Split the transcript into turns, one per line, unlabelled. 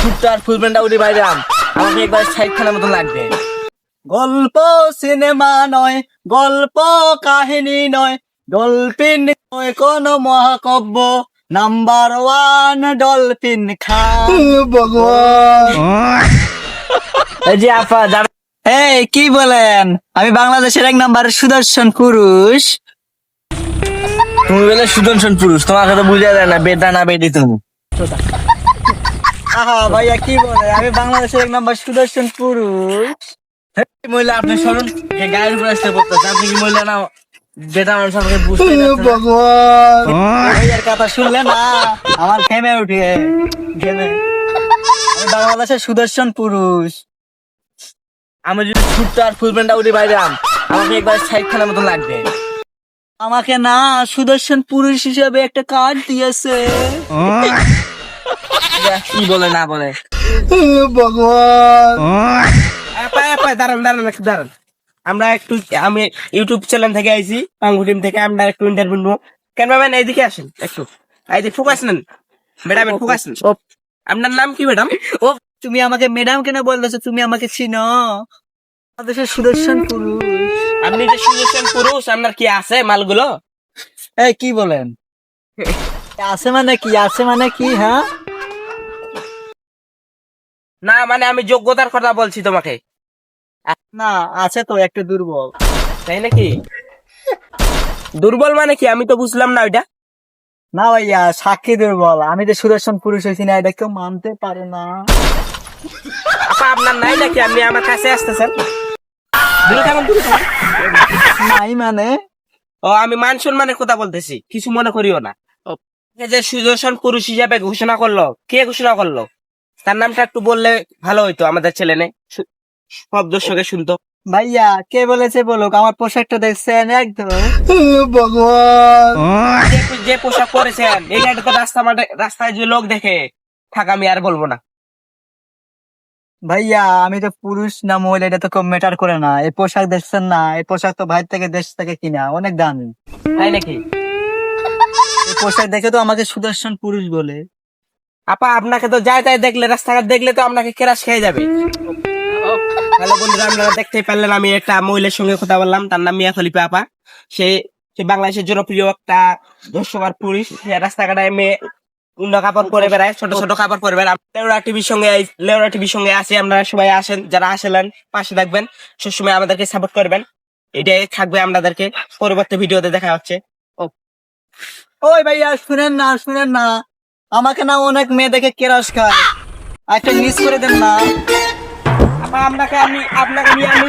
ছোট্ট আর ফুল প্যান্টটা উঠে বাইরে আমাকে একবার সাইড খানার মতো লাগবে।
গল্প সিনেমা নয়, গল্প কাহিনী নয়, ডলফিন নয় কোন মহাকাব্য, নাম্বার ওয়ান ডলফিন খান।
ভগবান
এই যে আপা যাবে।
এই কি বলেন? আমি বাংলাদেশের 1 নাম্বার সুদর্শন পুরুষ।
তুমি বলে সুদর্শন পুরুষ, তোমাকে তো বুঝা যায় না বেটা না বেটি তুমি।
আহা ভাইয়া কি বলে, আমি বাংলাদেশের 1 নাম্বার সুদর্শন পুরুষ।
এই মহিলা আপনি শুনুন, এই গায়ের উপর আসতে পড়তেছে, আপনি কি মহিলা না বেটা মানুষ আমাকে বুঝতে পারছেন না?
ভগবান
ভাইয়ার কথা শুনলে না আমার ঘেমে উঠে ঘেমে। আমি বাংলাদেশের সুদর্শন পুরুষ।
আমি যদি ছোট্ট আর ফুল প্যান্টটা উঠে বাইরে আমাকে একবার সাইড খানার মতো লাগবে।
আমাকে না সুদর্শন পুরুষ হিসেবে একটা কার্ড দিয়েছে।
কি বলে না বলে।
ভগবান
দাঁড়ান আমরা একটু, আমি ইউটিউব চ্যানেল থেকে আইছি পাঙ্গু টিম থেকে, আমরা একটু ইন্টারভিউ নেবো। কেন ম্যাম এইদিকে আসেন একটু, এইদিকে ফোকাস নেন ম্যাডাম, ফোকাস নেন। আপনার নাম কি ম্যাডাম?
ও তুমি আমাকে ম্যাডাম কেন বলতেছো? তুমি আমাকে চিনো? বাংলাদেশের সুদর্শন পুরুষ।
আপনি যে সুদর্শন পুরুষ, আপনার কি আছে মালগুলো?
এই কি বলেন? আছে মানে কি? আছে মানে কি? হ্যাঁ
না মানে আমি যোগ্যতার কথা বলছি তোমাকে।
না আছে তো, একটু দুর্বল।
তাই নাকি? দুর্বল মানে কি আমি তো বুঝলাম না ওইটা।
না ভাইয়া সাক্ষী দুর্বল। আমি যে সুদর্শন পুরুষ হয়েছি না এটা কেউ মানতে পারে না।
আপা আপনার নাই নাকি? আপনি আমার কাছে আসতেছেন? দূরে থাকুন, দূরে থাকুন।
নাই মানে?
ও আমি মান সম্মানের কথা বলতেছি, কিছু মনে করিও না। এই যে সুদর্শন পুরুষ হিসাবে ঘোষণা করলো, কে ঘোষণা করলো? তার নামটা একটু বললে ভালো হইতো, আমাদের ছেলে নেই সব দর্শকে শুনতো।
ভাইয়া কে বলেছে বলুক, আমার পোশাকটা দেখছেন একদম।
ভগবান
যে পোশাক পরেছেন এইটা তো রাস্তায় যে লোক দেখে থাক, আমি আর বলবো না।
ভাইয়া আমি তো পুরুষ না মহিলা এটা তো কেউ ম্যাটার করে না। এই পোশাক দেখছেন না? এই পোশাক তো বাইরে থেকে দেশ থেকে কিনা, অনেক দামি।
তাই নাকি?
এই পোশাক দেখে তো আমাকে সুদর্শন পুরুষ বলে।
আপা আপনাকে তো যায় তাই দেখলে, রাস্তাঘাট দেখলে তো আপনাকে কেরাস খেয়ে যাবে। হ্যালো বন্ধুরা, আপনারা দেখতেই পারলেন আমি একটা মহিলার সঙ্গে কথা বললাম, তার নাম মিয়া খলিফা আপা। সে সে বাংলাদেশের জনপ্রিয় একটা দর্শকর পুরুষ। সে রাস্তাঘাটে মেয়ে উন্ড কাপড় পরে বেড়ায়, ছোট ছোট কাপড় পরে বেড়ায়। লেওরা টিভির সঙ্গে আছি আমরা, সবাই আসেন, যারা আসলেন পাশে থাকবেন, সবসময় আমাদেরকে সাপোর্ট করবেন। এটাই থাকবে আমাদেরকে। পরবর্তী ভিডিওতে দেখা হচ্ছে।
ওই ভাইয়া শুনেন না, শুনেন না, আমাকে না অনেক মেয়ে দেখে কেরাস খায়, একটা মিস করে দেন না।
আপা আপনাকে নিয়ে আমি